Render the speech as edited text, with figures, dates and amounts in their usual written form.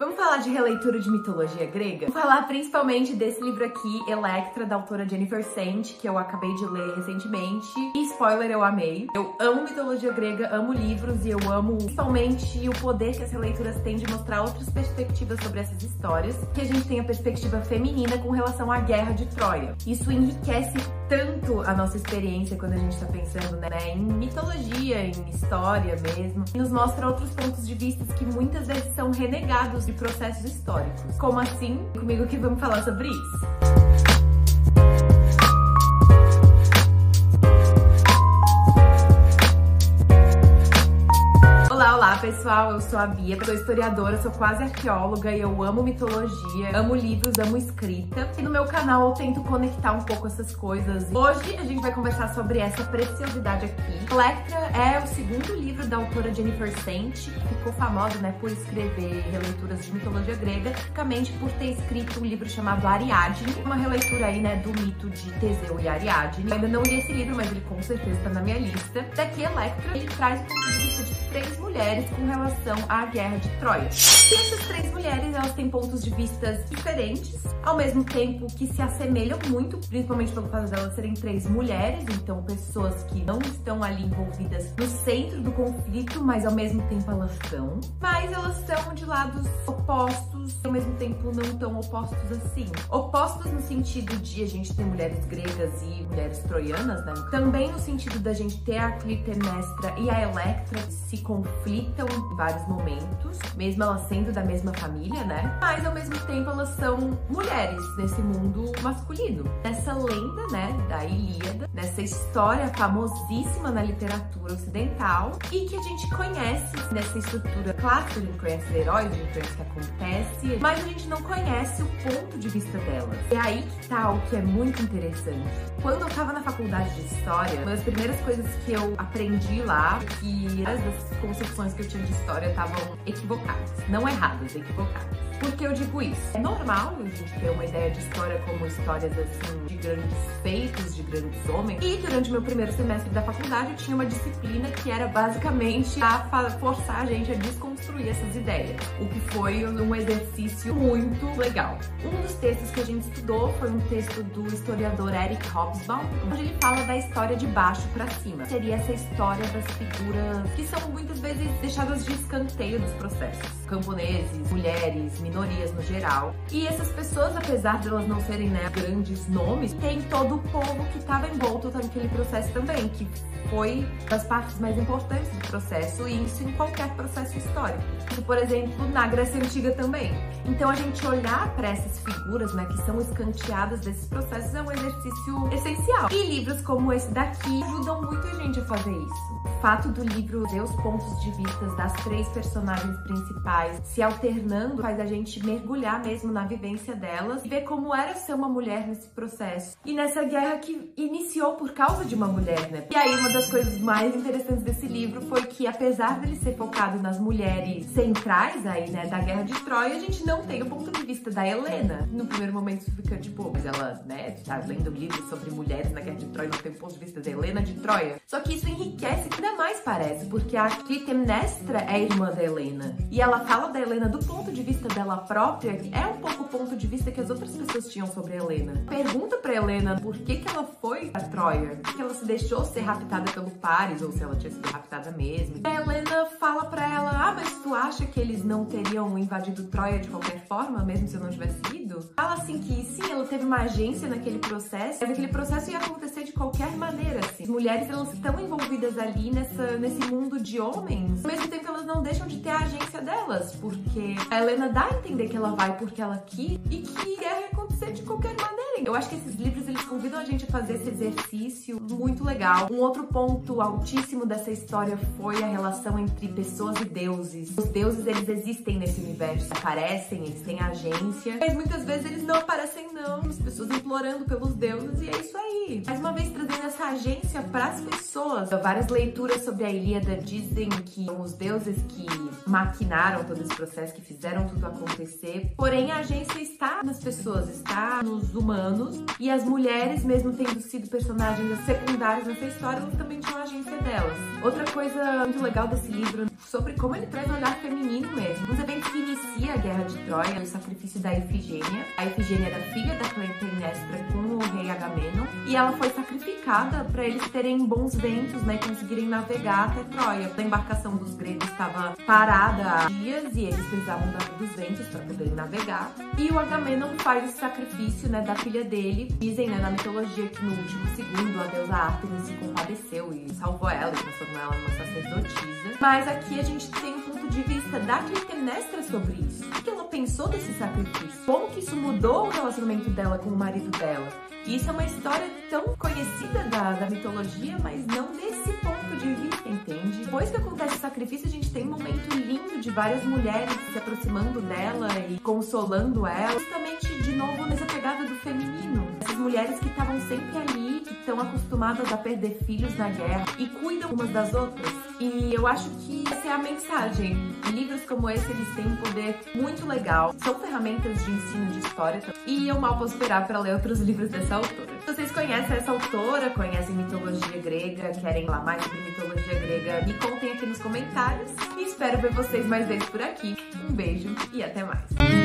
Vamos falar de releitura de mitologia grega? Vamos falar principalmente desse livro aqui, Electra, da autora Jennifer Saint, que eu acabei de ler recentemente. E spoiler, eu amei. Eu amo mitologia grega, amo livros e eu amo principalmente o poder que as releituras têm de mostrar outras perspectivas sobre essas histórias. Que a gente tem a perspectiva feminina com relação à Guerra de Troia. Isso enriquece tanto a nossa experiência quando a gente tá pensando, né, em mitologia, em história mesmo. E nos mostra outros pontos de vista que muitas vezes são renegados de processos históricos. Como assim? Comigo que vamos falar sobre isso. Olá pessoal, eu sou a Bia, sou historiadora, sou quase arqueóloga e eu amo mitologia, amo livros, amo escrita. E no meu canal eu tento conectar um pouco essas coisas. Hoje a gente vai conversar sobre essa preciosidade aqui. Electra é o segundo livro da autora Jennifer Saint, que ficou famosa, né, por escrever releituras de mitologia grega, basicamente por ter escrito um livro chamado Ariadne, uma releitura aí, né, do mito de Teseu e Ariadne. Eu ainda não li esse livro, mas ele com certeza tá na minha lista. Daqui Electra, ele traz o ponto de vista de 3 mulheres com relação à Guerra de Troia. E essas 3 mulheres, elas têm pontos de vista diferentes, ao mesmo tempo que se assemelham muito, principalmente pelo fato delas serem 3 mulheres, então pessoas que não estão ali envolvidas no centro do conflito, mas ao mesmo tempo elas são. Mas elas são de lados opostos, ao mesmo tempo não tão opostos assim. Opostos no sentido de a gente ter mulheres gregas e mulheres troianas, né? Também no sentido da gente ter a Clitemnestra e a Electra se conflitam em vários momentos, mesmo elas sendo da mesma família, né? Mas ao mesmo tempo elas são mulheres nesse mundo masculino. Nessa lenda, né, da Ilíada, nessa história famosíssima na literatura ocidental e que a gente conhece nessa estrutura clássica, a gente conhece os heróis, a gente conhece o que acontece, mas a gente não conhece o ponto de vista delas. É aí que tá o que é muito interessante. Quando eu tava na faculdade de História, uma das primeiras coisas que eu aprendi lá, que as das concepções que eu tinha de história estavam equivocadas. Não erradas, equivocadas. Por que eu digo isso? É normal a gente ter uma ideia de história como histórias assim, de grandes feitos, de grandes homens. E durante o meu primeiro semestre da faculdade eu tinha uma disciplina que era basicamente a forçar a gente a desconstruir essas ideias. O que foi um exercício muito legal. Um dos textos que a gente estudou foi um texto do historiador Eric Hobsbawm, onde ele fala da história de baixo pra cima. Seria essa história das figuras que são muitas vezes deixadas de escanteio dos processos. Camponeses, mulheres, minorias no geral. E essas pessoas, apesar de elas não serem, né, grandes nomes, tem todo o povo que estava envolto naquele processo também, que foi das partes mais importantes do processo, e isso em qualquer processo histórico. Isso, por exemplo, na Grécia Antiga também. Então a gente olhar para essas figuras, né, que são escanteadas desses processos é um exercício essencial. E livros como esse daqui ajudam muito a gente a fazer isso. O fato do livro ter os pontos de vista das 3 personagens principais se alternando faz a gente mergulhar mesmo na vivência delas e ver como era ser uma mulher nesse processo. E nessa guerra que iniciou por causa de uma mulher, né? E aí uma das coisas mais interessantes desse livro foi que, apesar dele ser focado nas mulheres centrais aí, né, da Guerra de Troia, a gente não tem o ponto de vista da Helena. No primeiro momento isso fica tipo, mas ela, né, tá lendo um livro sobre mulheres na Guerra de Troia, não tem o ponto de vista da Helena de Troia. Só que isso enriquece ainda mais, parece, porque a Clitemnestra é irmã da Helena. E ela fala da Helena do ponto de vista dela própria, que é um pouco o ponto de vista que as outras pessoas tinham sobre a Helena. Pergunta pra Helena por que ela foi pra Troia, por que ela se deixou ser raptada pelo Paris, ou se ela tinha sido raptada mesmo. E a Helena fala pra ela, mas tu acha que eles não teriam invadido Troia de qualquer forma, mesmo se eu não tivesse ido? Fala assim que sim, ela teve uma agência naquele processo, mas aquele processo ia acontecer de qualquer maneira, assim. As mulheres, elas estão envolvidas ali nesse mundo de homens, ao mesmo tempo elas não deixam de ter a agência delas, porque a Helena dá a entender que ela vai porque ela quis e que guerra ia acontecer de qualquer maneira. Eu acho que esses livros, eles convidam a gente a fazer esse exercício muito legal. Um outro ponto altíssimo dessa história foi a relação entre pessoas e deuses. Os deuses, eles existem nesse universo, aparecem, eles têm agência, mas muitas vezes eles não aparecem não, as pessoas implorando pelos deuses, e é isso aí. Mais uma vez trazendo essa agência para as pessoas. Várias leituras sobre a Ilíada dizem que são os deuses que maquinaram todo esse processo, que fizeram tudo acontecer, porém a agência está nas pessoas, está nos humanos, humanos, e as mulheres, mesmo tendo sido personagens secundários nessa história, elas também tinham a agência delas. Outra coisa muito legal desse livro, sobre como ele traz um olhar feminino mesmo. Os eventos que inicia a Guerra de Troia, o sacrifício da Ifigênia. A Ifigênia era filha da Clitemnestra com o rei Agamenon, e ela foi sacrificada para eles terem bons ventos, né, e conseguirem navegar até Troia. A embarcação dos gregos estava parada há dias e eles precisavam dos ventos para poderem navegar. E o Agamenon faz esse sacrifício, né, da filha dele. Dizem, né, na mitologia que no último segundo a deusa Ártemis se compadeceu e salvou ela e transformou ela numa sacerdotisa. Mas aqui a gente tem um ponto de vista da Clitemnestra sobre isso. O que ela pensou desse sacrifício? Como que isso mudou o relacionamento dela com o marido dela? E isso é uma história tão conhecida da mitologia, mas não desse ponto de vista, entende? Depois que acontece o sacrifício, a gente tem um momento lindo de várias mulheres se aproximando dela e consolando ela. Justamente, de novo, nessa pegada do feminino. Essas mulheres que estavam sempre ali, que estão acostumadas a perder filhos na guerra e cuidam umas das outras. E eu acho que essa é a mensagem. Livros como esse, eles têm um poder muito legal. São ferramentas de ensino de história. E eu mal posso esperar para ler outros livros dessa autora. Se vocês conhecem essa autora, conhecem mitologia grega, querem falar mais sobre mitologia grega, me contem aqui nos comentários. E espero ver vocês mais vezes por aqui. Um beijo e até mais.